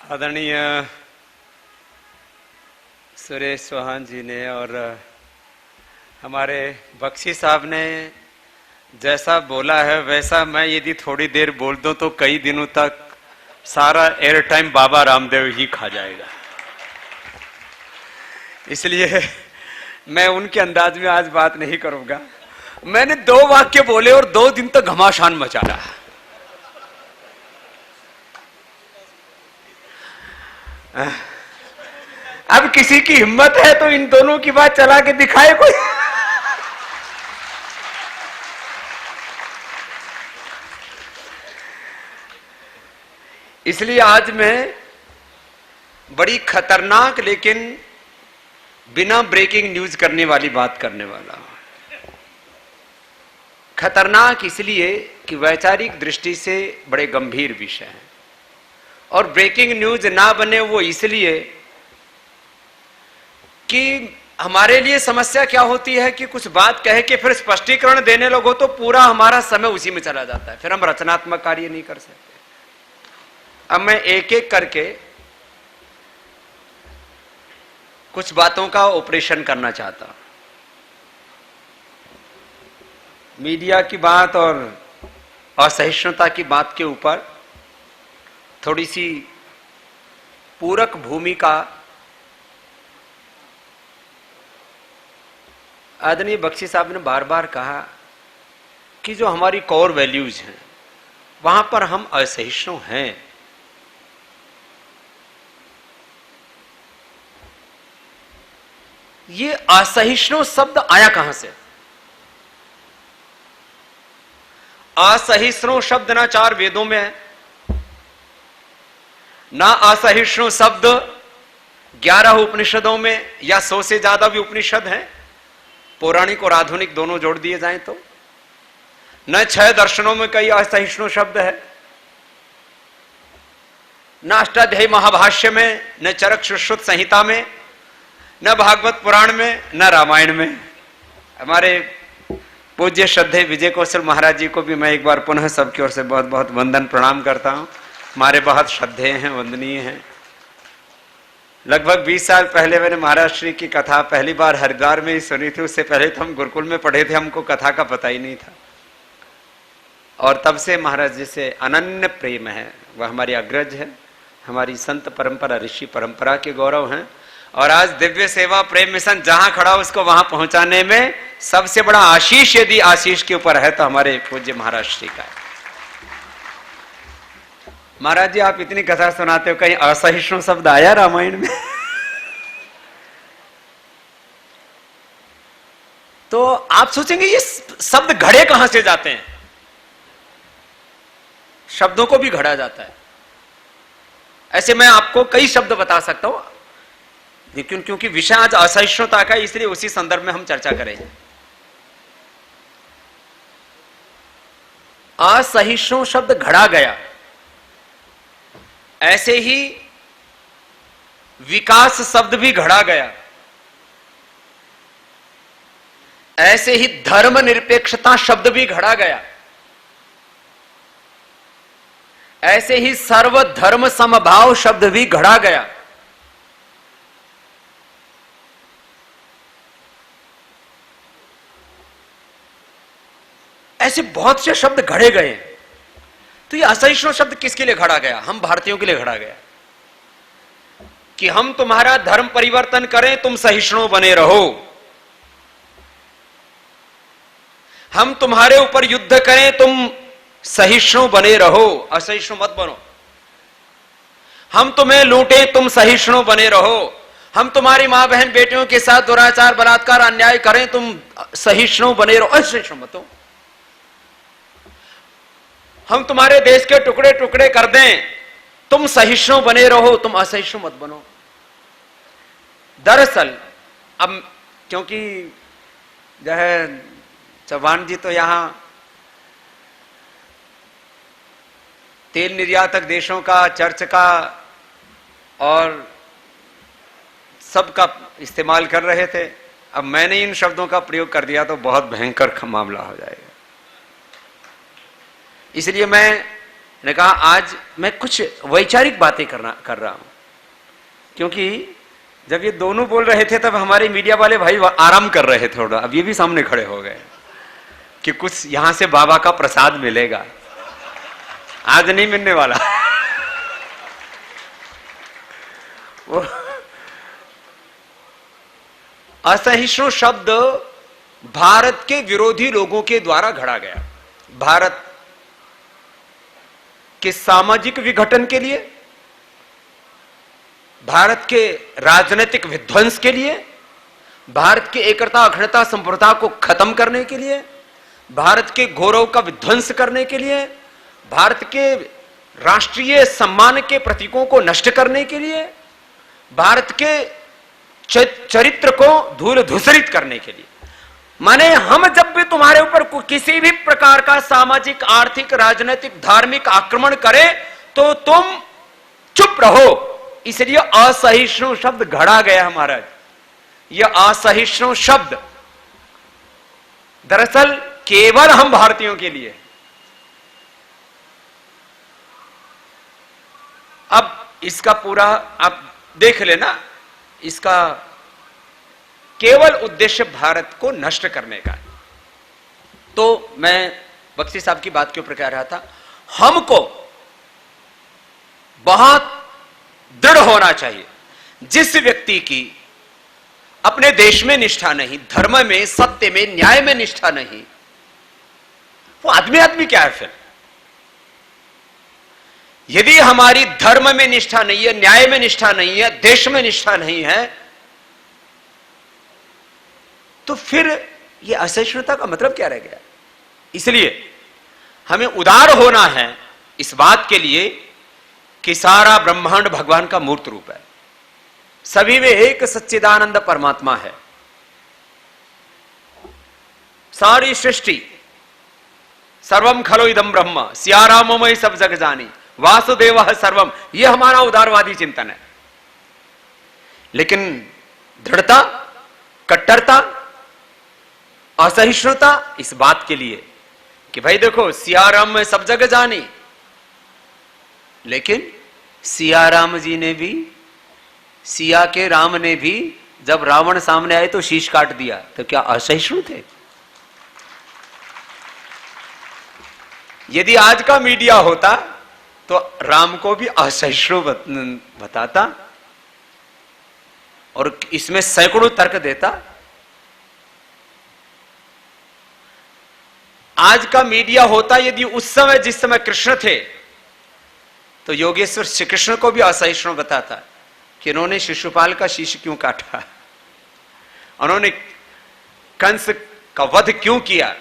आदरणीय सुरेश चौहान जी ने और हमारे बख्शी साहब ने जैसा बोला है वैसा मैं यदि थोड़ी देर बोल दूं तो कई दिनों तक सारा एयर टाइम बाबा रामदेव ही खा जाएगा। इसलिए मैं उनके अंदाज में आज बात नहीं करूंगा। मैंने 2 वाक्य बोले और 2 दिन तक घमासान मचा रहा। अब किसी की हिम्मत है तो इन दोनों की बात चला के दिखाए कोई। इसलिए आज मैं बड़ी खतरनाक लेकिन बिना ब्रेकिंग न्यूज करने वाली बात करने वाला हूं। खतरनाक इसलिए कि वैचारिक दृष्टि से बड़े गंभीर विषय हैं और ब्रेकिंग न्यूज ना बने वो इसलिए कि हमारे लिए समस्या क्या होती है कि कुछ बात कह के फिर स्पष्टीकरण देने लगो तो पूरा हमारा समय उसी में चला जाता है, फिर हम रचनात्मक कार्य नहीं कर सकते। अब मैं एक एक करके कुछ बातों का ऑपरेशन करना चाहता हूं। मीडिया की बात और असहिष्णुता की बात के ऊपर थोड़ी सी पूरक भूमिका आदरणीय बख्शी साहब ने बार बार कहा कि जो हमारी कोर वैल्यूज हैं वहां पर हम असहिष्णु हैं। ये असहिष्णु शब्द आया कहां से? असहिष्णु शब्द ना 4 वेदों में है, ना असहिष्णु शब्द 11 उपनिषदों में या 100 से ज्यादा भी उपनिषद हैं, पौराणिक और आधुनिक दोनों जोड़ दिए जाएं तो। न 6 दर्शनों में कई असहिष्णु शब्द है, न अष्टाध्यायी महाभाष्य में, न चरक सुश्रुत संहिता में, न भागवत पुराण में, न रामायण में। हमारे पूज्य श्रद्धेय विजय कौशल महाराज जी को भी मैं एक बार पुनः सबकी ओर से बहुत बहुत वंदन प्रणाम करता हूं। हमारे बहुत श्रद्धेय हैं, वंदनीय हैं। लगभग 20 साल पहले मैंने महाराज श्री की कथा पहली बार हरिद्वार में ही सुनी थी। उससे पहले तो हम गुरुकुल में पढ़े थे, हमको कथा का पता ही नहीं था। और तब से महाराज जी से अनन्य प्रेम है। वह हमारी अग्रज है, हमारी संत परंपरा, ऋषि परंपरा के गौरव हैं। और आज दिव्य सेवा प्रेम मिशन जहां खड़ा उसको वहां पहुंचाने में सबसे बड़ा आशीष यदि आशीष के ऊपर है तो हमारे पूज्य महाराज श्री का है। महाराज जी आप इतनी कथा सुनाते हो, कहीं असहिष्णु शब्द आया रामायण में? तो आप सोचेंगे ये शब्द घड़े कहां से जाते हैं? शब्दों को भी घड़ा जाता है। ऐसे मैं आपको कई शब्द बता सकता हूं, लेकिन क्योंकि विषय आज असहिष्णुता का, इसलिए उसी संदर्भ में हम चर्चा करेंगे। असहिष्णु शब्द घड़ा गया, ऐसे ही विकास शब्द भी घड़ा गया, ऐसे ही धर्मनिरपेक्षता शब्द भी घड़ा गया, ऐसे ही सर्वधर्म समभाव शब्द भी घड़ा गया। ऐसे बहुत से शब्द घड़े गए। तो ये असहिष्णु शब्द किसके लिए घड़ा गया? हम भारतीयों के लिए घड़ा गया कि हम तुम्हारा धर्म परिवर्तन करें, तुम सहिष्णु बने रहो। हम तुम्हारे ऊपर युद्ध करें, तुम सहिष्णु बने रहो, असहिष्णु मत बनो। हम तुम्हें लूटें, तुम सहिष्णु बने रहो। हम तुम्हारी मां बहन बेटियों के साथ दुराचार बलात्कार अन्याय करें, तुम सहिष्णु बने रहो, असहिष्णु मत हो। हम तुम्हारे देश के टुकड़े टुकड़े कर दें, तुम सहिष्णु बने रहो, तुम असहिष्णु मत बनो। दरअसल अब क्योंकि जो है चौहान जी तो यहां तेल निर्यातक देशों का, चर्च का और सबका इस्तेमाल कर रहे थे। अब मैंने इन शब्दों का प्रयोग कर दिया तो बहुत भयंकर मामला हो जाएगा। इसलिए मैं मैंने कहा आज मैं कुछ वैचारिक बातें कर रहा हूं, क्योंकि जब ये दोनों बोल रहे थे तब हमारे मीडिया वाले भाई आराम कर रहे थे थोड़ा, अब ये भी सामने खड़े हो गए कि कुछ यहां से बाबा का प्रसाद मिलेगा। आज नहीं मिलने वाला। वो असहिष्णु शब्द भारत के विरोधी लोगों के द्वारा गढ़ा गया। भारत के सामाजिक विघटन के लिए, भारत के राजनीतिक विध्वंस के लिए, भारत की एकता अखंडता संप्रभुता को खत्म करने के लिए, भारत के गौरव का विध्वंस करने के लिए, भारत के राष्ट्रीय सम्मान के प्रतीकों को नष्ट करने के लिए, भारत के चरित्र को धूल धूसरित करने के लिए। माने हम जब भी तुम्हारे ऊपर किसी भी प्रकार का सामाजिक, आर्थिक, राजनीतिक, धार्मिक आक्रमण करें तो तुम चुप रहो। इसलिए असहिष्णु शब्द गढ़ा गया महाराज। यह असहिष्णु शब्द दरअसल केवल हम भारतीयों के लिए। अब इसका पूरा आप देख लेना, इसका केवल उद्देश्य भारत को नष्ट करने का। तो मैं बख्शी साहब की बात के ऊपर कह रहा था, हमको बहुत दृढ़ होना चाहिए। जिस व्यक्ति की अपने देश में निष्ठा नहीं, धर्म में, सत्य में, न्याय में निष्ठा नहीं, वो आदमी क्या है फिर? यदि हमारी धर्म में निष्ठा नहीं है, न्याय में निष्ठा नहीं है, देश में निष्ठा नहीं है, तो फिर यह असहिष्णुता का मतलब क्या रह गया? इसलिए हमें उदार होना है इस बात के लिए कि सारा ब्रह्मांड भगवान का मूर्त रूप है, सभी में एक सच्चिदानंद परमात्मा है। सारी सृष्टि सर्वम खलो इदम ब्रह्म सियाराममय सब जग जानी वासुदेव सर्वम, यह हमारा उदारवादी चिंतन है। लेकिन दृढ़ता, कट्टरता, असहिष्णुता इस बात के लिए कि भाई देखो सियाराम में सब जगह जानी, लेकिन सियाराम जी ने भी, सिया के राम ने भी जब रावण सामने आए तो शीश काट दिया, तो क्या असहिष्णु थे? यदि आज का मीडिया होता तो राम को भी असहिष्णु बताता और इसमें सैकड़ों तर्क देता। आज का मीडिया होता यदि उस समय, जिस समय कृष्ण थे, तो योगेश्वर श्री कृष्ण को भी असहिष्णु बताता कि इन्होंने शिशुपाल का शीश क्यों काटा, उन्होंने कंस का वध क्यों किया,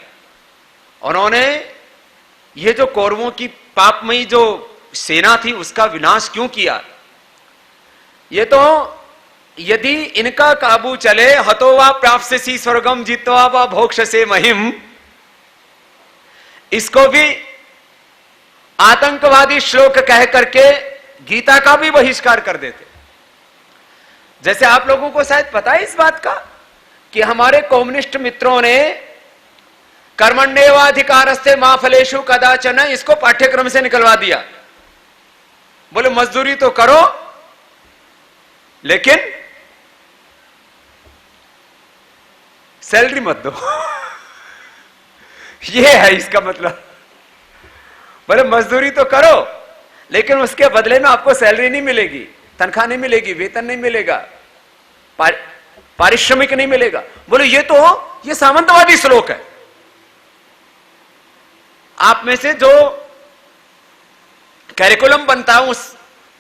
उन्होंने ये जो कौरवों की पापमयी जो सेना थी उसका विनाश क्यों किया। ये तो यदि इनका काबू चले, हतो वा प्राप्स्यसि स्वर्गम जित्वा वा भोक्ष्यसे महिम, इसको भी आतंकवादी श्लोक कह करके गीता का भी बहिष्कार कर देते। जैसे आप लोगों को शायद पता है इस बात का कि हमारे कम्युनिस्ट मित्रों ने कर्मण्येवाधिकारस्ते मा फलेषु कदाचन इसको पाठ्यक्रम से निकलवा दिया। बोले मजदूरी तो करो लेकिन सैलरी मत दो। ये है इसका मतलब। बोले मजदूरी तो करो लेकिन उसके बदले में आपको सैलरी नहीं मिलेगी, तनख्वाह नहीं मिलेगी, वेतन नहीं मिलेगा, पारिश्रमिक नहीं मिलेगा। बोले ये सामंतवादी श्लोक है। आप में से जो कैरिकुलम बनता है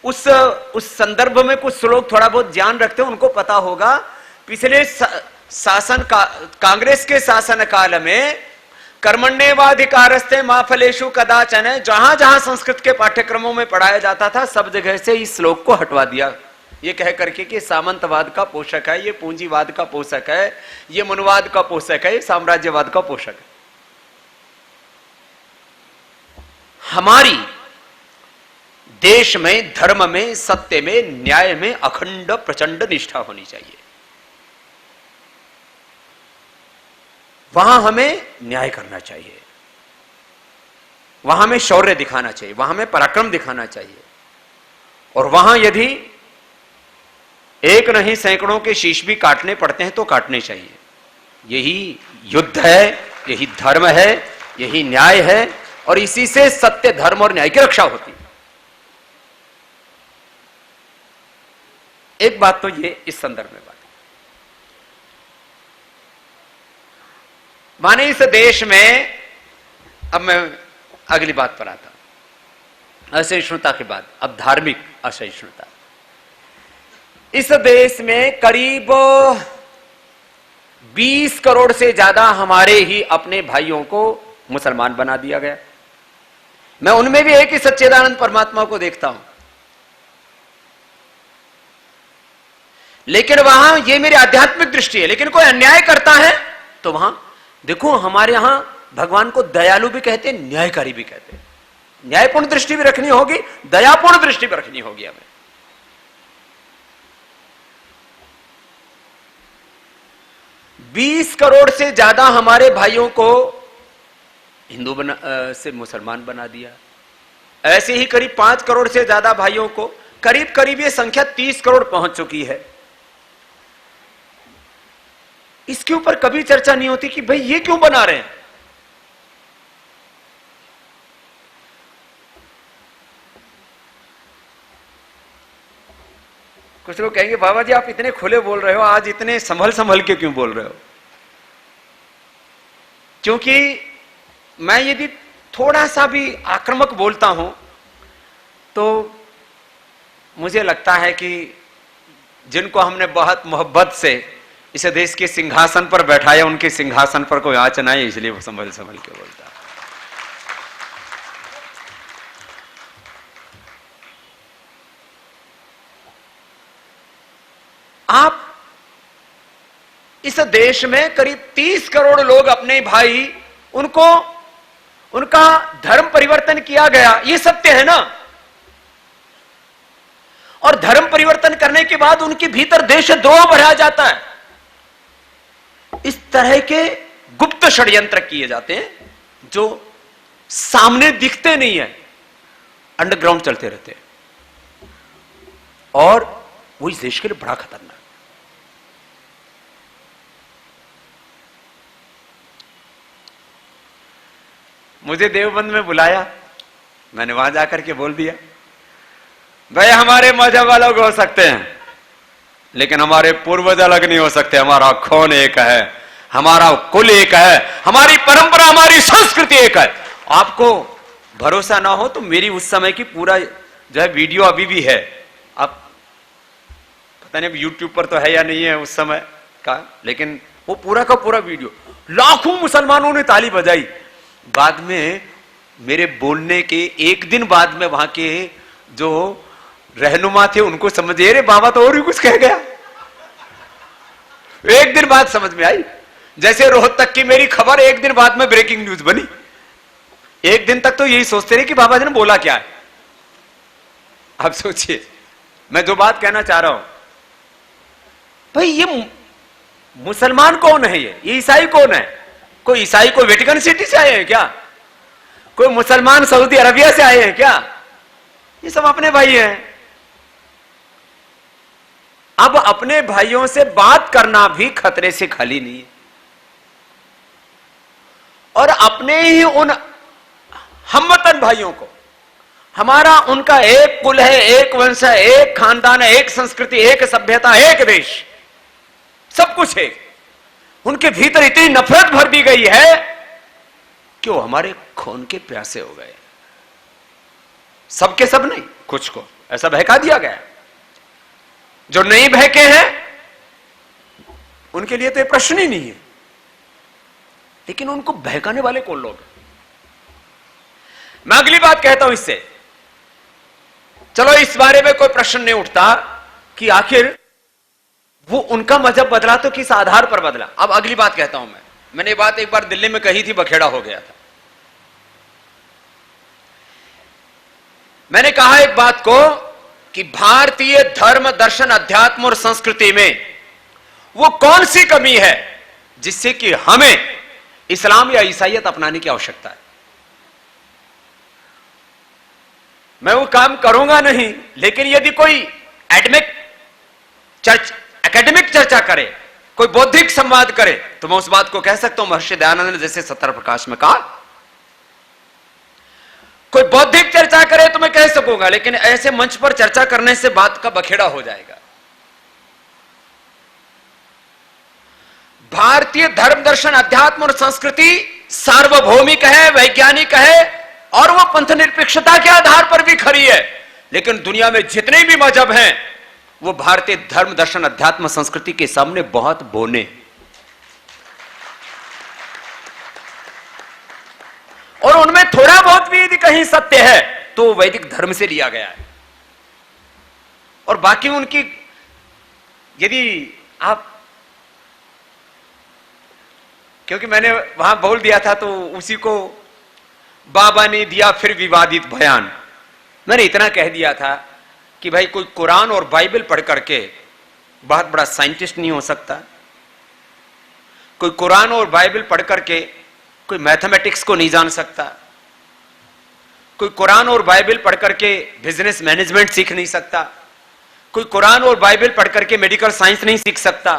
उस संदर्भ में कुछ श्लोक थोड़ा बहुत ज्ञान रखते हैं, उनको पता होगा। पिछले शासन का, कांग्रेस के शासन काल में कर्मण्येवाधिकारस्ते मा फलेषु कदाचन, जहां जहां संस्कृत के पाठ्यक्रमों में पढ़ाया जाता था सब जगह से इस श्लोक को हटवा दिया, ये कह करके कि सामंतवाद का पोषक है, ये पूंजीवाद का पोषक है, ये मनुवाद का पोषक है, ये साम्राज्यवाद का पोषक है। हमारी देश में धर्म में, सत्य में, न्याय में अखंड प्रचंड निष्ठा होनी चाहिए। वहां हमें न्याय करना चाहिए। वहां में शौर्य दिखाना चाहिए, वहां में पराक्रम दिखाना चाहिए, और वहां यदि एक नहीं सैकड़ों के शीश भी काटने पड़ते हैं तो काटने चाहिए। यही युद्ध है, यही धर्म है, यही न्याय है, और इसी से सत्य, धर्म और न्याय की रक्षा होती है। एक बात तो ये इस संदर्भ में बात, माने इस देश में, अब मैं अगली बात पर आता हूं, असहिष्णुता के बाद अब धार्मिक असहिष्णुता। इस देश में करीब 20 करोड़ से ज्यादा हमारे ही अपने भाइयों को मुसलमान बना दिया गया। मैं उनमें भी एक ही सच्चिदानंद परमात्मा को देखता हूं, लेकिन वहां ये मेरी आध्यात्मिक दृष्टि है। लेकिन कोई अन्याय करता है तो वहां देखो, हमारे यहां भगवान को दयालु भी कहते हैं, न्यायकारी भी कहते हैं। न्यायपूर्ण दृष्टि भी रखनी होगी, दयापूर्ण दृष्टि भी रखनी होगी हमें। 20 करोड़ से ज्यादा हमारे भाइयों को हिंदू से मुसलमान बना दिया। ऐसे ही करीब 5 करोड़ से ज्यादा भाइयों को, करीब करीब ये संख्या 30 करोड़ पहुंच चुकी है। इसके ऊपर कभी चर्चा नहीं होती कि भाई ये क्यों बना रहे हैं। कुछ लोग कहेंगे बाबा जी आप इतने खुले बोल रहे हो, आज इतने संभल संभल के क्यों बोल रहे हो? क्योंकि मैं यदि थोड़ा सा भी आक्रामक बोलता हूं तो मुझे लगता है कि जिनको हमने बहुत मोहब्बत से इस देश के सिंहासन पर बैठाया, उनके सिंहासन पर कोई आंच ना है, इसलिए वो संभल संभल के बोलता है। आप इस देश में करीब 30 करोड़ लोग अपने भाई, उनको उनका धर्म परिवर्तन किया गया, ये सत्य है ना। और धर्म परिवर्तन करने के बाद उनके भीतर देशद्रोह बढ़ाया जाता है। इस तरह के गुप्त षड्यंत्र किए जाते हैं जो सामने दिखते नहीं है, अंडरग्राउंड चलते रहते हैं, और वो इस देश के लिए बड़ा खतरनाक। मुझे देवबंद में बुलाया, मैंने वहां जाकर के बोल दिया भाई हमारे मजहब अलग हो सकते हैं लेकिन हमारे पूर्वज अलग नहीं हो सकते। हमारा खून एक है, हमारा कुल एक है, हमारी परंपरा, हमारी संस्कृति एक है। आपको भरोसा ना हो तो मेरी उस समय की पूरा जो है वीडियो अभी भी है। अब पता नहीं यूट्यूब पर तो है या नहीं है उस समय का, लेकिन वो पूरा का पूरा वीडियो, लाखों मुसलमानों ने ताली बजाई। बाद में मेरे बोलने के एक दिन बाद में वहां के जो रहनुमा थे उनको समझ, अरे बाबा तो और भी कुछ कह गया। एक दिन बाद समझ में आई, जैसे रोहतक की मेरी खबर एक दिन बाद में ब्रेकिंग न्यूज बनी। एक दिन तक तो यही सोचते रहे कि बाबा जी ने बोला क्या है। अब सोचिए मैं जो बात कहना चाह रहा हूं, भाई ये मुसलमान कौन है, ये ईसाई कौन है? कोई ईसाई कोई वेटिकन सिटी से आए हैं क्या? कोई मुसलमान सऊदी अरबिया से आए हैं क्या? ये सब अपने भाई हैं। अब अपने भाइयों से बात करना भी खतरे से खाली नहीं है, और अपने ही उन हमवतन भाइयों को, हमारा उनका एक कुल है, एक वंश है, एक खानदान है, एक संस्कृति, एक सभ्यता, एक देश, सब कुछ है। उनके भीतर इतनी नफरत भर दी गई है कि वो हमारे खून के प्यासे हो गए। सबके सब नहीं, कुछ को ऐसा बहका दिया गया। जो नहीं बहके हैं उनके लिए तो ये प्रश्न ही नहीं है, लेकिन उनको बहकाने वाले कौन लोग? मैं अगली बात कहता हूं इससे, चलो इस बारे में कोई प्रश्न नहीं उठता कि आखिर वो उनका मजहब बदला तो किस आधार पर बदला। अब अगली बात कहता हूं मैंने ये बात एक बार दिल्ली में कही थी, बखेड़ा हो गया था। मैंने कहा एक बात को कि भारतीय धर्म, दर्शन, अध्यात्म और संस्कृति में वो कौन सी कमी है जिससे कि हमें इस्लाम या ईसाइयत अपनाने की आवश्यकता है। मैं वो काम करूंगा नहीं, लेकिन यदि कोई एकेडमिक चर्चा करे, कोई बौद्धिक संवाद करे, तो मैं उस बात को कह सकता हूं महर्षि दयानंद ने जैसे सत्तर प्रकाश में कहा। कोई बौद्धिक चर्चा करे तो मैं कह सकूंगा, लेकिन ऐसे मंच पर चर्चा करने से बात का बखेड़ा हो जाएगा। भारतीय धर्म दर्शन अध्यात्म और संस्कृति सार्वभौमिक है, वैज्ञानिक है, और वो पंथ निरपेक्षता के आधार पर भी खरी है। लेकिन दुनिया में जितने भी मजहब हैं वो भारतीय धर्म दर्शन अध्यात्म संस्कृति के सामने बहुत बोने, और उनमें थोड़ा बहुत भी यदि कहीं सत्य है तो वैदिक धर्म से लिया गया है। और बाकी उनकी यदि आप, क्योंकि मैंने वहां बोल दिया था तो उसी को बाबा ने दिया फिर विवादित बयान। मैंने इतना कह दिया था कि भाई कोई कुरान और बाइबल पढ़ करके बहुत बड़ा साइंटिस्ट नहीं हो सकता, कोई कुरान और बाइबल पढ़ करके कोई मैथमेटिक्स को नहीं जान सकता, कोई कुरान और बाइबल पढ़ करके बिजनेस मैनेजमेंट सीख नहीं सकता, कोई कुरान और बाइबल पढ़ करके मेडिकल साइंस नहीं सीख सकता।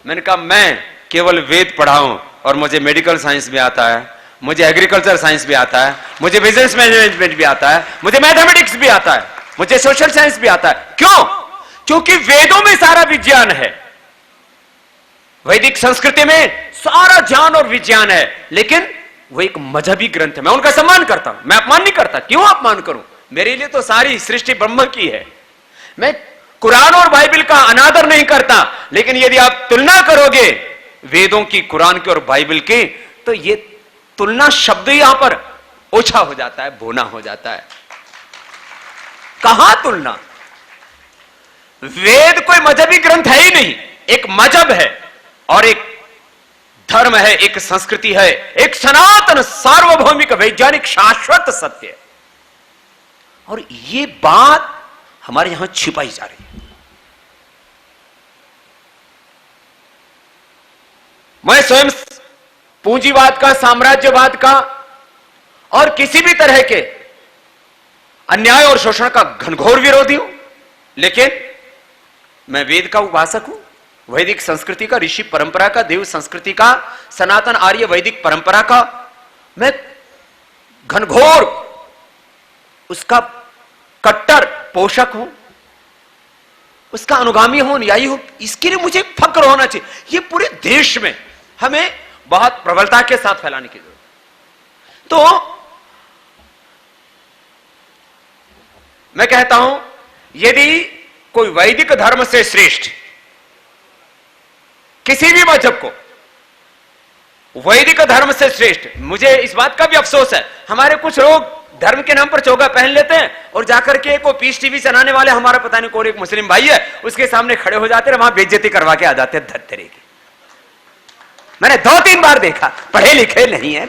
मैंने कहा मैं केवल वेद पढ़ा हूं और मुझे मेडिकल साइंस भी आता है, मुझे एग्रीकल्चर साइंस भी आता है, मुझे बिजनेस मैनेजमेंट भी आता है, मुझे मैथमेटिक्स भी आता है, मुझे सोशल साइंस भी आता है। क्यों? क्योंकि वेदों में सारा विज्ञान है, वैदिक संस्कृति में सारा ज्ञान और विज्ञान है। लेकिन वो एक मजहबी ग्रंथ है, मैं उनका सम्मान करता हूं, मैं अपमान नहीं करता। क्यों अपमान करूं? मेरे लिए तो सारी सृष्टि ब्रह्म की है। मैं कुरान और बाइबल का अनादर नहीं करता, लेकिन यदि आप तुलना करोगे वेदों की, कुरान की और बाइबल की, तो ये तुलना शब्द यहां पर ओछा हो जाता है, बोना हो जाता है। कहां तुलना? वेद कोई मजहबी ग्रंथ है ही नहीं, एक मजहब है और एक धर्म है, एक संस्कृति है, एक सनातन सार्वभौमिक वैज्ञानिक शाश्वत सत्य। और ये बात हमारे यहां छिपाई जा रही है। मैं स्वयं पूंजीवाद का, साम्राज्यवाद का और किसी भी तरह के अन्याय और शोषण का घनघोर विरोधी हूं, लेकिन मैं वेद का उपासक हूं, वैदिक संस्कृति का, ऋषि परंपरा का, देव संस्कृति का, सनातन आर्य वैदिक परंपरा का मैं घनघोर उसका कट्टर पोषक हूं, उसका अनुगामी हूं, अनुयायी हूं। इसके लिए मुझे फक्र होना चाहिए। ये पूरे देश में हमें बहुत प्रबलता के साथ फैलाने की जरूरत है। तो मैं कहता हूं, यदि कोई वैदिक धर्म से श्रेष्ठ किसी भी मजहब को, वैदिक धर्म से श्रेष्ठ, मुझे इस बात का भी अफसोस है, हमारे कुछ लोग धर्म के नाम पर चोगा पहन लेते हैं और जाकर के को पीस टीवी चलाने वाले हमारा पता नहीं कौन एक मुस्लिम भाई है, उसके सामने खड़े हो जाते हैं, वहां बेइज्जती करवा के आ जाते हैं धत्तरे की। मैंने 2-3 बार देखा, पढ़े लिखे नहीं है,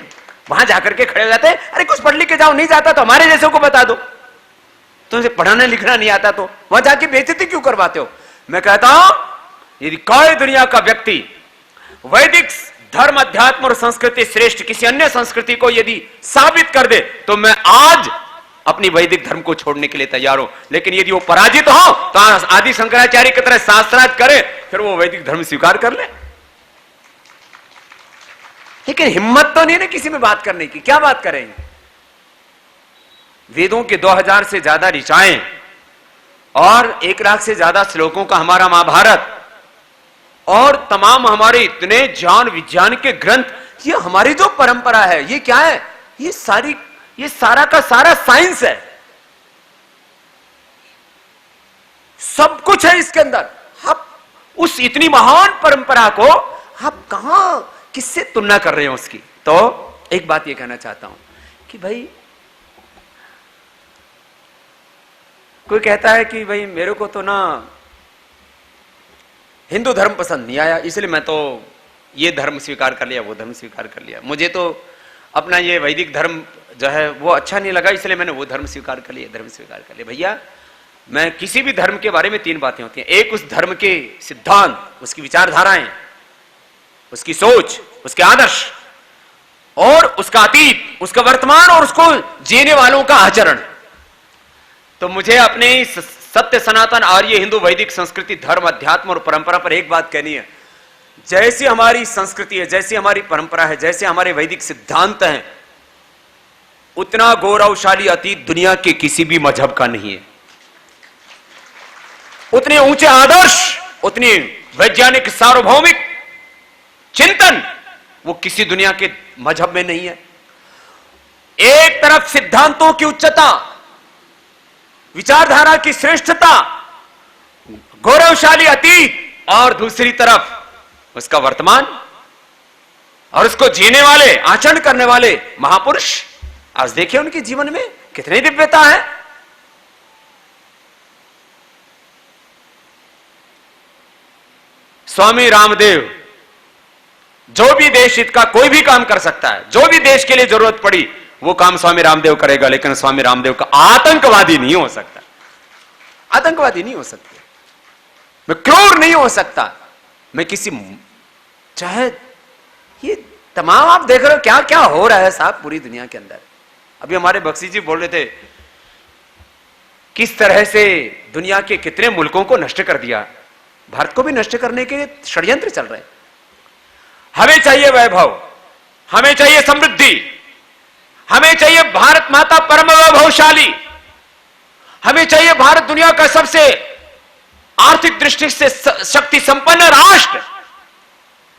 वहां जाकर के खड़े हो जाते हैं। अरे कुछ पढ़ लिख के जाओ, नहीं जाता तो हमारे जैसे को बता दो, तुमसे पढ़ाना लिखना नहीं आता तो वहां जाके बेइज्जती क्यों करवाते हो? मैं कहता हूं, यदि कोई दुनिया का व्यक्ति वैदिक धर्म, अध्यात्म और संस्कृति श्रेष्ठ किसी अन्य संस्कृति को यदि साबित कर दे, तो मैं आज अपनी वैदिक धर्म को छोड़ने के लिए तैयार हूं। लेकिन यदि वो पराजित हो तो आदि शंकराचार्य की तरह शास्त्रार्थ करे, फिर वो वैदिक धर्म स्वीकार कर ले। लेकिन हिम्मत तो नहीं ना किसी में बात करने की। क्या बात करेंगे? वेदों के 2000 से ज्यादा ऋचाएं और 1 लाख से ज्यादा श्लोकों का हमारा महाभारत और तमाम हमारे इतने ज्ञान विज्ञान के ग्रंथ, ये हमारी जो परंपरा है, ये क्या है? ये सारा का सारा साइंस है, सब कुछ है इसके अंदर। आप उस इतनी महान परंपरा को आप कहां, किससे तुलना कर रहे हो उसकी? तो एक बात ये कहना चाहता हूं कि भाई, कोई कहता है कि भाई मेरे को तो ना हिंदू धर्म पसंद नहीं आया, इसलिए मैं तो ये धर्म स्वीकार कर लिया, वो धर्म स्वीकार कर लिया, मुझे तो अपना ये वैदिक धर्म जो है वो अच्छा नहीं लगा, इसलिए मैंने वो धर्म स्वीकार कर लिया, धर्म स्वीकार कर लिया। भैया, मैं किसी भी धर्म के बारे में 3 बातें होती हैं। एक, उस धर्म के सिद्धांत, उसकी विचारधाराएं, उसकी सोच, उसके आदर्श, और उसका अतीत, उसका वर्तमान और उसको जीने वालों का आचरण। तो मुझे अपने सत्य सनातन आर्य हिंदू वैदिक संस्कृति धर्म अध्यात्म और परंपरा पर एक बात कहनी है। जैसी हमारी संस्कृति है, जैसी हमारी परंपरा है, जैसे हमारे वैदिक सिद्धांत हैं, उतना गौरवशाली अतीत दुनिया के किसी भी मजहब का नहीं है। उतने ऊंचे आदर्श, उतनी वैज्ञानिक सार्वभौमिक चिंतन वो किसी दुनिया के मजहब में नहीं है। एक तरफ सिद्धांतों की उच्चता, विचारधारा की श्रेष्ठता, गौरवशाली अतीत, और दूसरी तरफ उसका वर्तमान और उसको जीने वाले, आचरण करने वाले महापुरुष। आज देखिए उनके जीवन में कितनी दिव्यता है। स्वामी रामदेव, जो भी देश हित का कोई भी काम कर सकता है, जो भी देश के लिए जरूरत पड़ी वो काम स्वामी रामदेव करेगा, लेकिन स्वामी रामदेव का आतंकवादी नहीं हो सकता। आतंकवादी नहीं हो सकते, मैं क्रूर नहीं हो सकता, मैं किसी, चाहे ये तमाम आप देख रहे हो क्या क्या हो रहा है साहब पूरी दुनिया के अंदर। अभी हमारे बख्शी जी बोल रहे थे किस तरह से दुनिया के कितने मुल्कों को नष्ट कर दिया, भारत को भी नष्ट करने के षड्यंत्र चल रहे हैं। हमें चाहिए वैभव, हमें चाहिए समृद्धि, हमें चाहिए भारत माता परम वैभवशाली, हमें चाहिए भारत दुनिया का सबसे आर्थिक दृष्टि से शक्ति संपन्न राष्ट्र।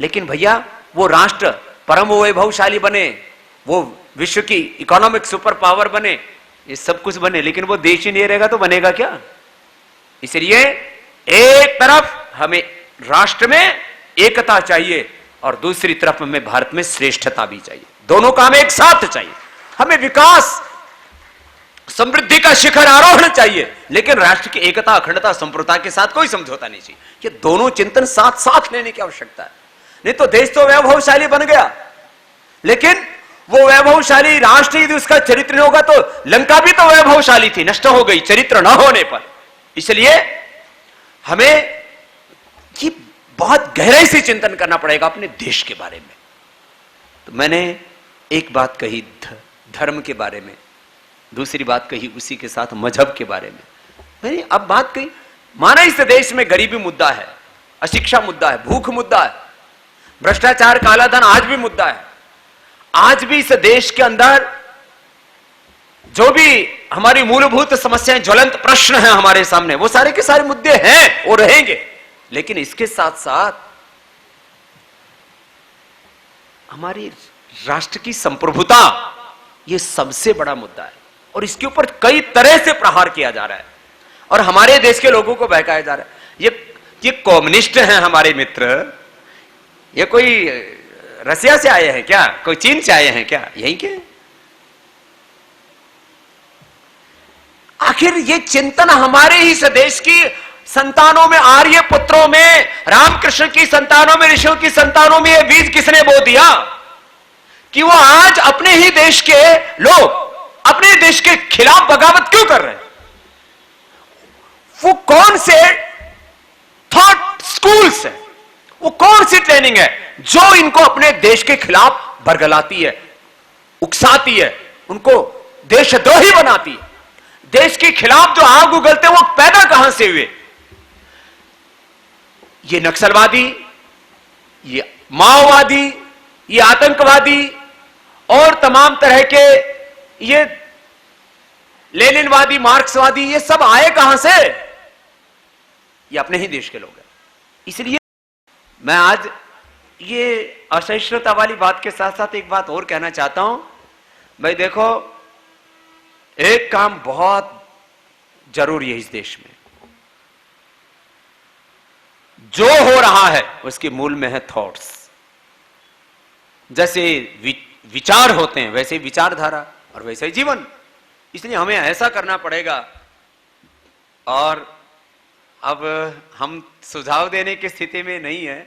लेकिन भैया वो राष्ट्र परम वैभवशाली बने, वो विश्व की इकोनॉमिक सुपर पावर बने, ये सब कुछ बने, लेकिन वो देश ही नहीं रहेगा तो बनेगा क्या। इसलिए एक तरफ हमें राष्ट्र में एकता चाहिए और दूसरी तरफ हमें भारत में श्रेष्ठता भी चाहिए। दोनों का हमें एक साथ चाहिए। हमें विकास समृद्धि का शिखर आरोहण चाहिए, लेकिन राष्ट्र की एकता अखंडता संप्रभुता के साथ कोई समझौता नहीं चाहिए। ये दोनों चिंतन साथ साथ लेने की आवश्यकता है। नहीं तो देश तो वैभवशाली बन गया, लेकिन वो वैभवशाली राष्ट्र यदि उसका चरित्र नहीं होगा तो लंका भी तो वैभवशाली थी, नष्ट हो गई चरित्र न होने पर। इसलिए हमें ये बहुत गहराई से चिंतन करना पड़ेगा अपने देश के बारे में। तो मैंने एक बात कही धर्म के बारे में, दूसरी बात कही उसी के साथ मजहब के बारे में। मैंने अब बात कही, माना इस देश में गरीबी मुद्दा है, अशिक्षा मुद्दा है, भूख मुद्दा है, भ्रष्टाचार काला धन आज भी मुद्दा है। आज भी इस देश के अंदर जो भी हमारी मूलभूत समस्याएं, ज्वलंत प्रश्न हैं हमारे सामने, वो सारे के सारे मुद्दे हैं और रहेंगे। लेकिन इसके साथ साथ हमारी राष्ट्र की संप्रभुता ये सबसे बड़ा मुद्दा है और इसके ऊपर कई तरह से प्रहार किया जा रहा है और हमारे देश के लोगों को बहकाया जा रहा है। ये कम्युनिस्ट हैं हमारे मित्र, ये कोई रसिया से आए हैं क्या, कोई चीन से आए हैं क्या, यही के? आखिर ये चिंतन हमारे ही देश की संतानों में, आर्य पुत्रों में, रामकृष्ण की संतानों में, ऋषियों की संतानों में ये बीज किसने बो दिया कि वो आज अपने ही देश के लोग अपने देश के खिलाफ बगावत क्यों कर रहे हैं? वो कौन से थॉट स्कूल्स है, वो कौन सी ट्रेनिंग है जो इनको अपने देश के खिलाफ बरगलाती है, उकसाती है, उनको देशद्रोही बनाती है? देश के खिलाफ जो आग उगलते हैं वो पैदा कहां से हुए? ये नक्सलवादी, ये माओवादी, ये आतंकवादी और तमाम तरह के ये लेनिनवादी, मार्क्सवादी, ये सब आए कहां से? ये अपने ही देश के लोग हैं। इसलिए मैं आज ये असहिष्णुता वाली बात के साथ साथ एक बात और कहना चाहता हूं। भाई देखो, एक काम बहुत जरूरी है इस देश में, जो हो रहा है उसके मूल में है थॉट्स। जैसे विचार होते हैं वैसे विचारधारा और वैसे ही जीवन। इसलिए हमें ऐसा करना पड़ेगा। और अब हम सुझाव देने की स्थिति में नहीं है।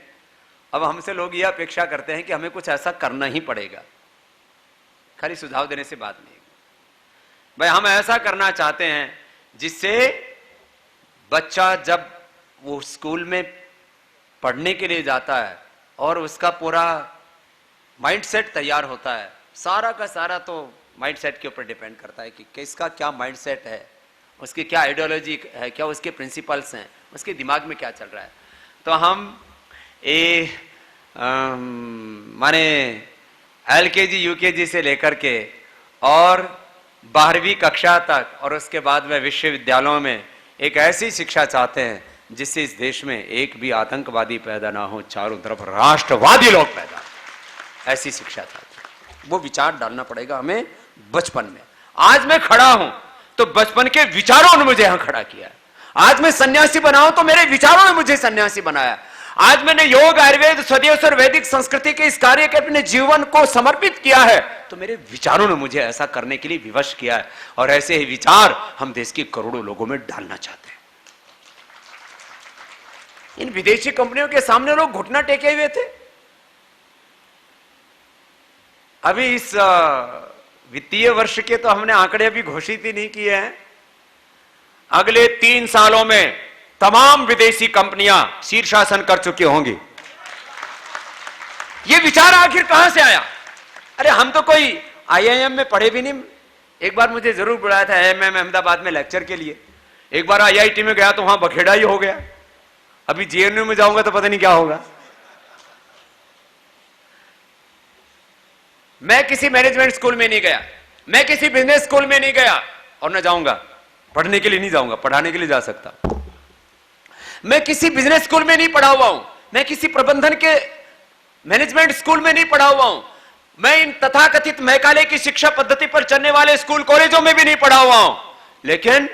अब हमसे लोग यह अपेक्षा करते हैं कि हमें कुछ ऐसा करना ही पड़ेगा, खाली सुझाव देने से बात नहीं। भाई हम ऐसा करना चाहते हैं जिससे बच्चा जब वो स्कूल में पढ़ने के लिए जाता है और उसका पूरा माइंडसेट तैयार होता है। सारा का सारा तो माइंडसेट के ऊपर डिपेंड करता है कि किसका क्या माइंडसेट है उसकी क्या आइडियोलॉजी है, क्या उसके प्रिंसिपल्स हैं, उसके दिमाग में क्या चल रहा है। तो हम माने LKG UKG से लेकर के और 12वीं कक्षा तक और उसके बाद में विश्वविद्यालयों में एक ऐसी शिक्षा चाहते हैं जिससे इस देश में एक भी आतंकवादी पैदा ना हो, चारों तरफ राष्ट्रवादी लोग पैदा हो, ऐसी शिक्षा चाहते हैं। वो विचार डालना पड़ेगा हमें बचपन में। आज मैं खड़ा हूं तो बचपन के विचारों ने मुझे यहां खड़ा किया। आज मैं सन्यासी बनाऊं तो मेरे विचारों ने मुझे सन्यासी बनाया। आज मैंने योग, आयुर्वेद, स्वदेश और वैदिक संस्कृति के इस कार्य के अपने जीवन को समर्पित किया है तो मेरे विचारों ने मुझे ऐसा करने के लिए विवश किया है। और ऐसे ही विचार हम देश के करोड़ों लोगों में डालना चाहते हैं। इन विदेशी कंपनियों के सामने लोग घुटना टेके हुए थे। अभी इस वित्तीय वर्ष के तो हमने आंकड़े अभी घोषित ही नहीं किए हैं। अगले 3 सालों में तमाम विदेशी कंपनियां शीर्षासन कर चुकी होंगी। यह विचार आखिर कहां से आया? अरे हम तो कोई IIM में पढ़े भी नहीं। एक बार मुझे जरूर बुलाया था IIM अहमदाबाद में लेक्चर के लिए। एक बार IIT में गया तो वहां बखेड़ा ही हो गया। अभी JNU में जाऊंगा तो पता नहीं क्या होगा। मैं किसी मैनेजमेंट स्कूल में नहीं गया, मैं किसी बिजनेस स्कूल में नहीं गया और न जाऊंगा। पढ़ने के लिए नहीं जाऊंगा, पढ़ाने के लिए जा सकता। मैं किसी बिजनेस स्कूल में नहीं पढ़ा हुआ हूं, मैं किसी प्रबंधन के मैनेजमेंट स्कूल में नहीं पढ़ा हुआ हूं, मैं इन तथाकथित मैकाले की शिक्षा पद्धति पर चलने वाले स्कूल कॉलेजों में भी नहीं पढ़ा हुआ हूं। लेकिन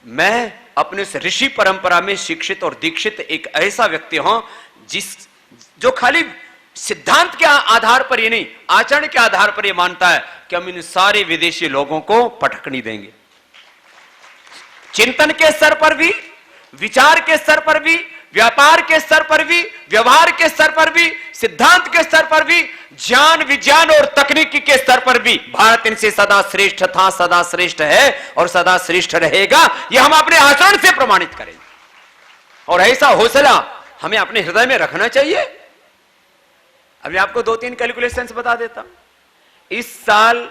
मैं अपने उस ऋषि परंपरा में शिक्षित और दीक्षित एक ऐसा व्यक्ति हूं जो खाली सिद्धांत के आधार पर ही नहीं, आचरण के आधार पर यह मानता है कि हम इन सारे विदेशी लोगों को पटकनी देंगे। चिंतन के स्तर पर भी, विचार के स्तर पर भी, व्यापार के स्तर पर भी, व्यवहार के स्तर पर भी, सिद्धांत के स्तर पर भी, ज्ञान, विज्ञान और तकनीकी के स्तर पर भी भारत इनसे सदा श्रेष्ठ था, सदा श्रेष्ठ है और सदा श्रेष्ठ रहेगा। यह हम अपने आचरण से प्रमाणित करेंगे। और ऐसा हौसला हमें अपने हृदय में रखना चाहिए। अभी आपको 2-3 कैलकुलेशंस बता देता हूं। इस साल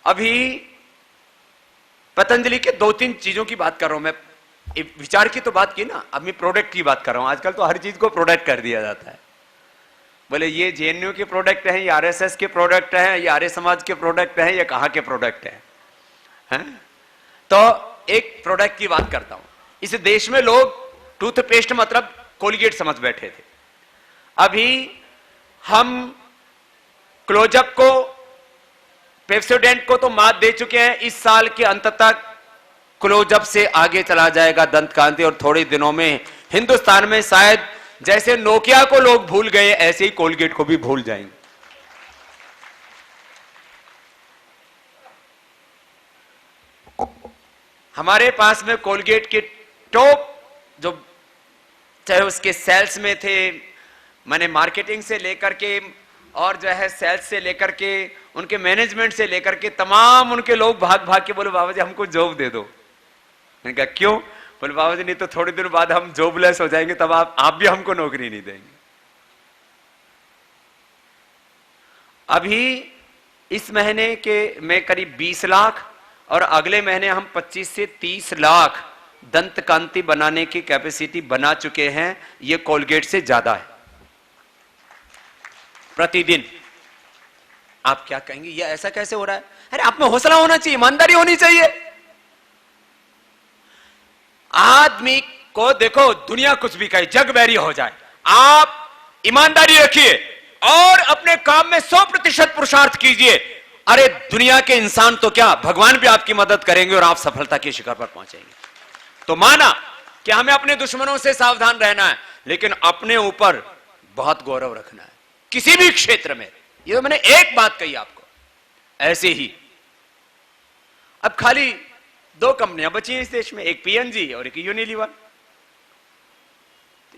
अभी पतंजलि के 2-3 चीजों की बात कर रहा हूं मैं। विचार की तो बात की ना, अब मैं प्रोडक्ट की बात कर रहा हूं। आजकल तो हर चीज को प्रोडक्ट कर दिया जाता है। बोले ये JNU के प्रोडक्ट हैं, ये RSS के प्रोडक्ट हैं, ये आर्य समाज के प्रोडक्ट हैं, ये कहां के प्रोडक्ट हैं? तो एक प्रोडक्ट की बात करता हूं। इस देश में लोग टूथपेस्ट मतलब कोलगेट समझ बैठे थे। अभी हम क्लोजअप को, पेप्सोडेंट को तो मात दे चुके हैं। इस साल के अंत तक क्लोजअप से आगे चला जाएगा दंत कांति। और थोड़े दिनों में हिंदुस्तान में शायद जैसे नोकिया को लोग भूल गए ऐसे ही कोलगेट को भी भूल जाएंगे। हमारे पास में कोलगेट के टॉप जो चाहे उसके सेल्स में थे, माने मार्केटिंग से लेकर के और जो है सेल्स से लेकर के उनके मैनेजमेंट से लेकर के तमाम उनके लोग भाग भाग के बोले बाबा जी हमको जॉब दे दो। मैंने कहा क्यों? बोले बाबा जी नहीं तो थोड़ी दिन बाद हम जॉबलेस हो जाएंगे, तब आप भी हमको नौकरी नहीं देंगे। अभी इस महीने के में करीब 20 लाख और अगले महीने हम 25 से 30 लाख दंत कांति बनाने की कैपेसिटी बना चुके हैं। यह कोलगेट से ज्यादा है प्रतिदिन। आप क्या कहेंगे ये ऐसा कैसे हो रहा है? अरे आप में हौसला होना चाहिए, ईमानदारी होनी चाहिए। आदमी को देखो दुनिया कुछ भी कहे, जग बैरी हो जाए, आप ईमानदारी रखिए और अपने काम में 100% पुरुषार्थ कीजिए। अरे दुनिया के इंसान तो क्या, भगवान भी आपकी मदद करेंगे और आप सफलता के शिखर पर पहुंचेंगे। तो माना कि हमें अपने दुश्मनों से सावधान रहना है, लेकिन अपने ऊपर बहुत गौरव रखना है किसी भी क्षेत्र में। ये तो मैंने एक बात कही आपको। ऐसे ही अब खाली 2 कंपनियां बची हैं इस देश में, एक PNG और एक यूनिलीवर।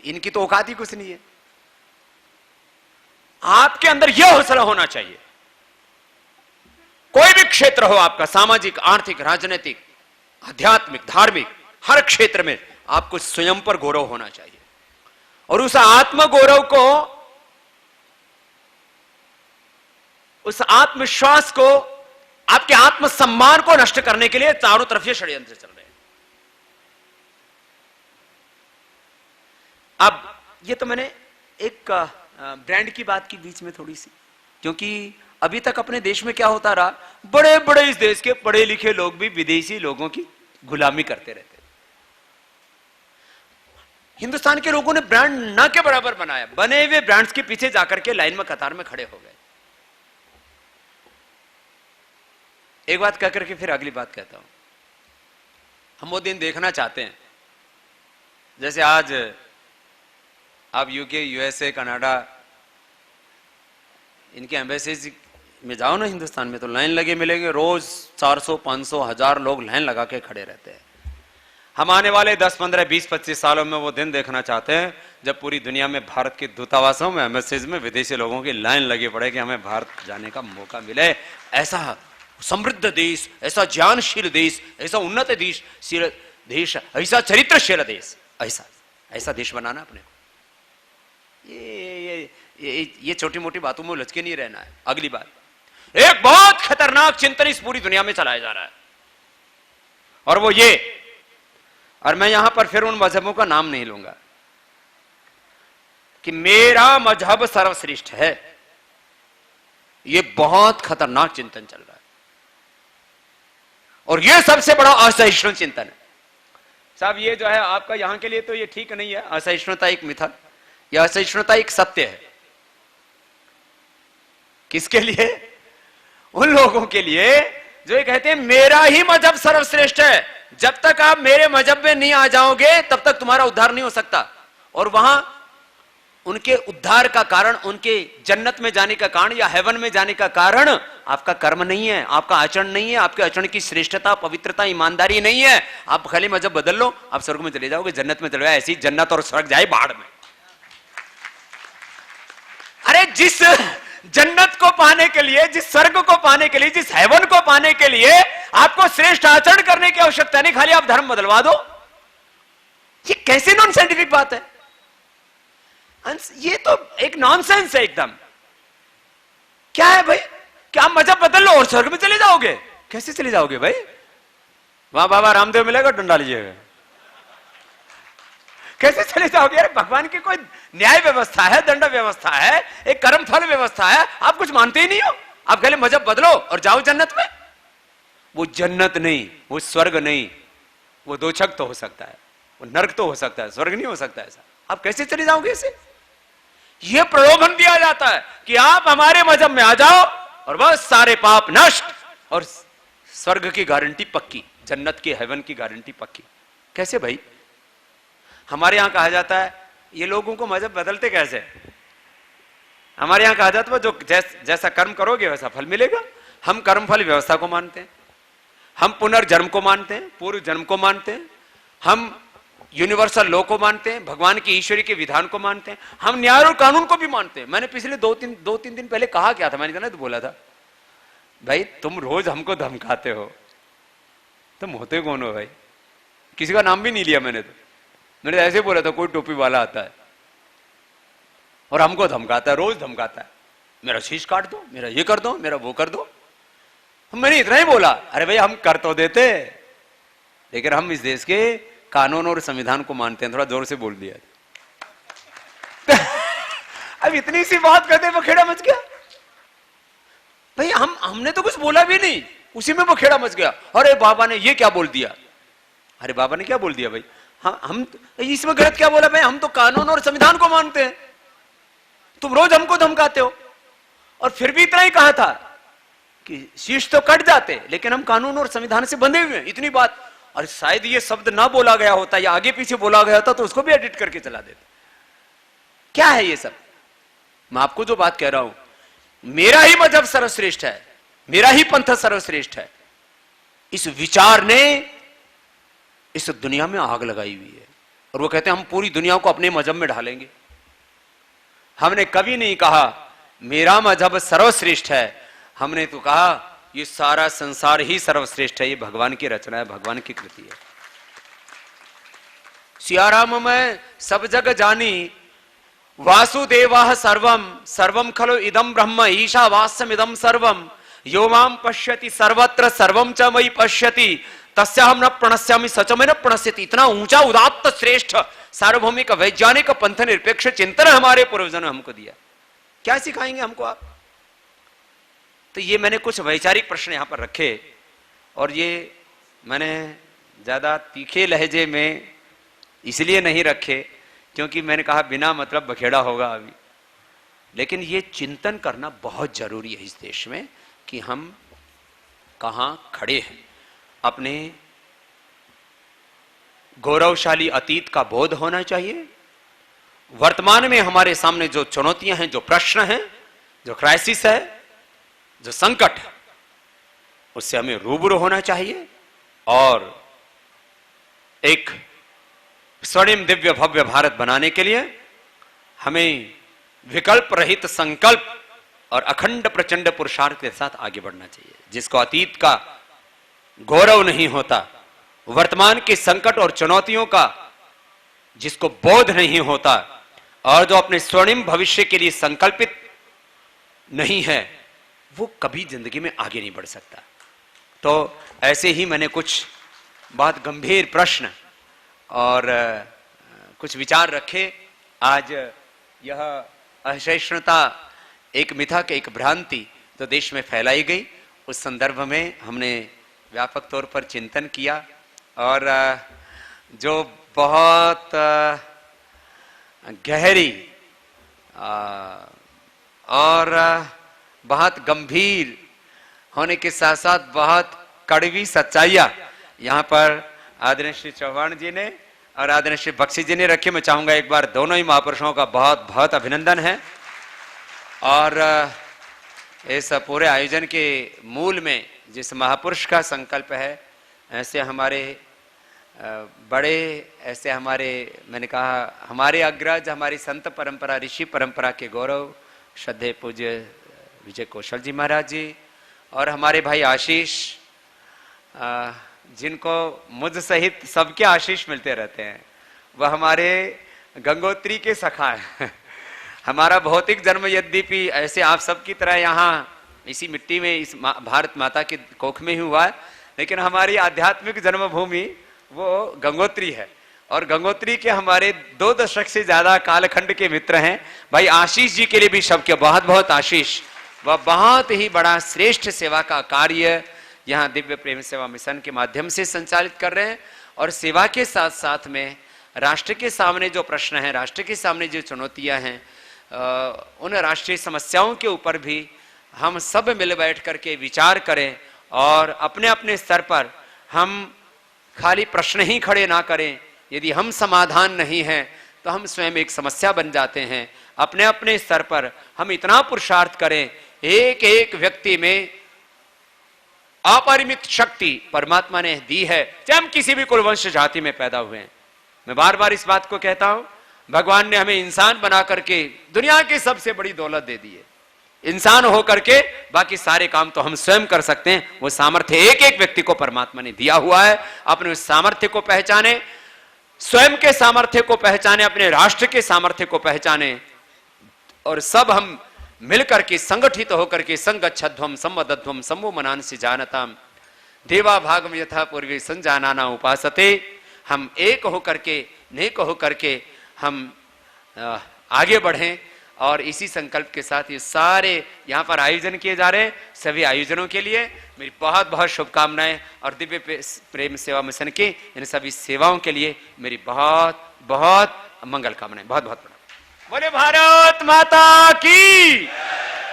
इनकी तो औकात ही कुछ नहीं है। आपके अंदर यह हौसला होना चाहिए। कोई भी क्षेत्र हो आपका, सामाजिक, आर्थिक, राजनीतिक, आध्यात्मिक, धार्मिक, हर क्षेत्र में आपको स्वयं पर गौरव होना चाहिए। और उस आत्मगौरव को, उस आत्मविश्वास को, आपके आत्मसम्मान को नष्ट करने के लिए चारों तरफ ये षड्यंत्र चल रहे हैं। ये तो मैंने एक ब्रांड की बात की बीच में थोड़ी सी, क्योंकि अभी तक अपने देश में क्या होता रहा, बड़े बड़े इस देश के पढ़े लिखे लोग भी विदेशी लोगों की गुलामी करते रहते। हिंदुस्तान के लोगों ने ब्रांड ना के बराबर बनाया, बने हुए ब्रांड्स के पीछे जाकर के लाइन में कतार में खड़े हो गए। एक बात कहकर के फिर अगली बात कहता हूं। हम वो दिन देखना चाहते हैं जैसे आज आप यूके, यूएसए, कनाडा, इनके एम्बेसीज में जाओ ना हिंदुस्तान में, तो लाइन लगे मिलेंगे, रोज 400, 500, 1000 लोग लाइन लगा के खड़े रहते हैं। हम आने वाले 10, 15, 20, 25 सालों में वो दिन देखना चाहते हैं जब पूरी दुनिया में भारत के दूतावासों में, एम्बेसीज में विदेशी लोगों की लाइन लगी पड़े कि हमें भारत जाने का मौका मिले। ऐसा समृद्ध देश, ऐसा ज्ञानशील देश, ऐसा उन्नत देश, ऐसा चरित्रशील देश, ऐसा देश बनाना अपने को। ये छोटी मोटी बातों में उलझ के नहीं रहना है। अगली बात, एक बहुत खतरनाक चिंतन इस पूरी दुनिया में चलाया जा रहा है, और वो ये, और मैं यहां पर फिर उन मजहबों का नाम नहीं लूंगा, कि मेरा मजहब सर्वश्रेष्ठ है। ये बहुत खतरनाक चिंतन चल रहा है, और ये सबसे बड़ा असहिष्णु चिंतन है। साहब ये जो है आपका यहां के लिए तो ये ठीक नहीं है, असहिष्णुता एक मिथक, यह असहिष्णुता एक सत्य है। किसके लिए? उन लोगों के लिए जो ये कहते हैं मेरा ही मजहब सर्वश्रेष्ठ है, जब तक आप मेरे मजहब में नहीं आ जाओगे तब तक तुम्हारा उद्धार नहीं हो सकता। और वहां उनके उद्धार का कारण, उनके जन्नत में जाने का कारण या हेवन में जाने का कारण आपका कर्म नहीं है, आपका आचरण नहीं है, आपके आचरण की श्रेष्ठता, पवित्रता, ईमानदारी नहीं है। आप खाली मजहब बदल लो, आप स्वर्ग में चले जाओगे, जन्नत में चले जाओगे। ऐसी जन्नत और स्वर्ग जाए बाढ़ में। अरे जिस जन्नत को पाने के लिए, जिस स्वर्ग को पाने के लिए, जिस हेवन को पाने के लिए आपको श्रेष्ठ आचरण करने की आवश्यकता नहीं, खाली आप धर्म बदलवा दो। ये कैसे नॉन साइंटिफिक बात है? ये तो एक नॉनसेंस है एकदम। क्या है भाई, क्या आप मजहब बदल लो और स्वर्ग में चले जाओगे? कैसे चले जाओगे भाई? वहां बाबा रामदेव मिलेगा, डंडा लीजिएगा। कैसे चले जाओगे? अरे भगवान की कोई न्याय व्यवस्था है, दंड व्यवस्था है, एक कर्म फल व्यवस्था है, आप कुछ मानते ही नहीं हो। आप कहले मजहब बदलो और जाओ जन्नत में। वो जन्नत नहीं, वो स्वर्ग नहीं, वो दोछक तो हो सकता है, वो नर्क तो हो सकता है, स्वर्ग नहीं हो सकता। ऐसा आप कैसे चले जाओगे? इसे ये प्रलोभन दिया जाता है कि आप हमारे मजहब में आ जाओ और बस सारे पाप नष्ट और स्वर्ग की गारंटी पक्की, जन्नत की, हेवन की गारंटी पक्की। कैसे भाई? हमारे यहां कहा जाता है, ये लोगों को मजहब बदलते कैसे? हमारे यहां कहा जाता है जो जैसा कर्म करोगे वैसा फल मिलेगा। हम कर्म फल व्यवस्था को मानते हैं, हम पुनर्जन्म को मानते हैं, पूर्व जन्म को मानते हैं, हम यूनिवर्सल लॉ को मानते हैं, भगवान की ईश्वरी के विधान को मानते हैं, हम न्याय और कानून को भी मानते हैं। मैंने पिछले दो तीन दिन पहले कहा क्या था, मैंने कहा तो बोला था, भाई तुम रोज हमको धमकाते हो, तुम होते कौन हो भाई? किसी का नाम भी नहीं लिया मैंने, तो मैंने ऐसे बोला था कोई टोपी वाला आता है और हमको धमकाता है, रोज धमकाता है, मेरा शीश काट दो, मेरा ये कर दो, मेरा वो कर दो। मैंने इतना ही बोला, अरे भाई हम कर तो देते, लेकिन हम इस देश के कानून और संविधान को मानते हैं। थोड़ा जोर से बोल दिया। अब इतनी सी बात करते वो खेड़ा मच गया। भाई हमने तो कुछ बोला भी नहीं, उसी में वो खेड़ा मच गया। अरे बाबा ने ये क्या बोल दिया? अरे बाबा ने क्या बोल दिया भाई? हाँ, हम इसमें गलत क्या बोला भाई? हम तो कानून और संविधान को मानते हैं, तुम रोज हमको धमकाते हो। और फिर भी इतना ही कहा था कि शीश तो कट जाते, लेकिन हम कानून और संविधान से बंधे हुए हैं। इतनी बात। और शायद ये शब्द ना बोला गया होता या आगे पीछे बोला गया होता तो उसको भी एडिट करके चला देते। क्या है ये सब? मैं आपको जो बात कह रहा हूं, मेरा ही मजहब सर्वश्रेष्ठ है, मेरा ही पंथ सर्वश्रेष्ठ है, इस विचार ने इस दुनिया में आग लगाई हुई है। और वो कहते हैं हम पूरी दुनिया को अपने मजहब में ढालेंगे। हमने कभी नहीं कहा मेरा मजहब सर्वश्रेष्ठ है, हमने तो कहा ये सारा संसार ही सर्वश्रेष्ठ है, ये भगवान की रचना है, भगवान की कृति है। सियाराम में सब जग जानी वासुदेवः सर्वम सर्वम खलु इदम ब्रह्म ईशावास्यम इदम सर्वम यो माम पश्यति सर्वत्र सर्वम च मयि पश्यति तस्याहं न प्रणश्यामि सच में न प्रणश्यति। इतना ऊंचा उदात्त श्रेष्ठ सार्वभौमिक वैज्ञानिक पंथ निरपेक्ष चिंतन हमारे पूर्वजों ने हमको दिया, क्या सिखाएंगे हमको आप? तो ये मैंने कुछ वैचारिक प्रश्न यहां पर रखे, और ये मैंने ज्यादा तीखे लहजे में इसलिए नहीं रखे क्योंकि मैंने कहा बिना मतलब बखेड़ा होगा अभी, लेकिन ये चिंतन करना बहुत जरूरी है इस देश में कि हम कहां खड़े हैं। अपने गौरवशाली अतीत का बोध होना चाहिए, वर्तमान में हमारे सामने जो चुनौतियां हैं, जो प्रश्न हैं, जो क्राइसिस है, जो संकट है, उससे हमें रूबरू होना चाहिए और एक स्वर्णिम दिव्य भव्य भारत बनाने के लिए हमें विकल्प रहित संकल्प और अखंड प्रचंड पुरुषार्थ के साथ आगे बढ़ना चाहिए। जिसको अतीत का गौरव नहीं होता, वर्तमान के संकट और चुनौतियों का जिसको बोध नहीं होता, और जो अपने स्वर्णिम भविष्य के लिए संकल्पित नहीं है, वो कभी जिंदगी में आगे नहीं बढ़ सकता। तो ऐसे ही मैंने कुछ बहुत गंभीर प्रश्न और कुछ विचार रखे। आज यह असहिष्णुता एक मिथक, एक भ्रांति जो देश में फैलाई गई, उस संदर्भ में हमने व्यापक तौर पर चिंतन किया, और जो बहुत गहरी और बहुत गंभीर होने के साथ साथ बहुत कड़वी सच्चाइयां यहाँ पर आदरणीय श्री चौहान जी ने और आदरणीय श्री बख्शी जी ने रखी। मैं चाहूंगा एक बार दोनों ही महापुरुषों का बहुत बहुत अभिनंदन है। और इस पूरे आयोजन के मूल में जिस महापुरुष का संकल्प है, ऐसे हमारे बड़े, ऐसे हमारे, मैंने कहा हमारे अग्रज, हमारी संत परंपरा, ऋषि परंपरा के गौरव श्रद्धेय पूज्य विजय कौशल जी महाराज जी, और हमारे भाई आशीष, जिनको मुझ सहित सबके आशीष मिलते रहते हैं, वह हमारे गंगोत्री के सखा है। हमारा भौतिक जन्म यद्यपि ऐसे आप सबकी तरह यहाँ इसी मिट्टी में, इस भारत माता की कोख में ही हुआ है, लेकिन हमारी आध्यात्मिक जन्मभूमि वो गंगोत्री है। और गंगोत्री के हमारे 2 दशक से ज्यादा कालखंड के मित्र हैं भाई आशीष जी, के लिए भी सबके बहुत बहुत आशीष। वह बहुत ही बड़ा श्रेष्ठ सेवा का कार्य यहाँ दिव्य प्रेम सेवा मिशन के माध्यम से संचालित कर रहे हैं, और सेवा के साथ साथ में राष्ट्र के सामने जो प्रश्न हैं, राष्ट्र के सामने जो चुनौतियां हैं, उन राष्ट्रीय समस्याओं के ऊपर भी हम सब मिल बैठ करके विचार करें, और अपने अपने स्तर पर हम खाली प्रश्न ही खड़े ना करें। यदि हम समाधान नहीं हैं तो हम स्वयं एक समस्या बन जाते हैं। अपने अपने स्तर पर हम इतना पुरुषार्थ करें, एक एक व्यक्ति में अपरिमित शक्ति परमात्मा ने दी है, चाहे हम किसी भी कुलवंश जाति में पैदा हुए हैं। मैं बार बार इस बात को कहता हूं, भगवान ने हमें इंसान बना करके दुनिया की सबसे बड़ी दौलत दे दी है। इंसान होकर के बाकी सारे काम तो हम स्वयं कर सकते हैं। वो सामर्थ्य एक एक व्यक्ति को परमात्मा ने दिया हुआ है। अपने उस सामर्थ्य को पहचाने, स्वयं के सामर्थ्य को पहचाने, अपने राष्ट्र के सामर्थ्य को पहचाने, और सब हम मिलकर के संगठित होकर के संगच्छध्वम संवदध्वम समूह मनांसि जानताम देवा भागम यथा पूर्वी संजानाना उपासते। हम एक होकर के, नेक होकर के हम आगे बढ़ें, और इसी संकल्प के साथ ये सारे यहाँ पर आयोजन किए जा रहे हैं, सभी आयोजनों के लिए मेरी बहुत बहुत शुभकामनाएं, और दिव्य प्रेम सेवा मिशन की इन सभी सेवाओं के लिए मेरी बहुत बहुत मंगल कामनाएं। बहुत बहुत प्रणाम। बोले भारत माता की,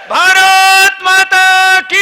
भारत माता की।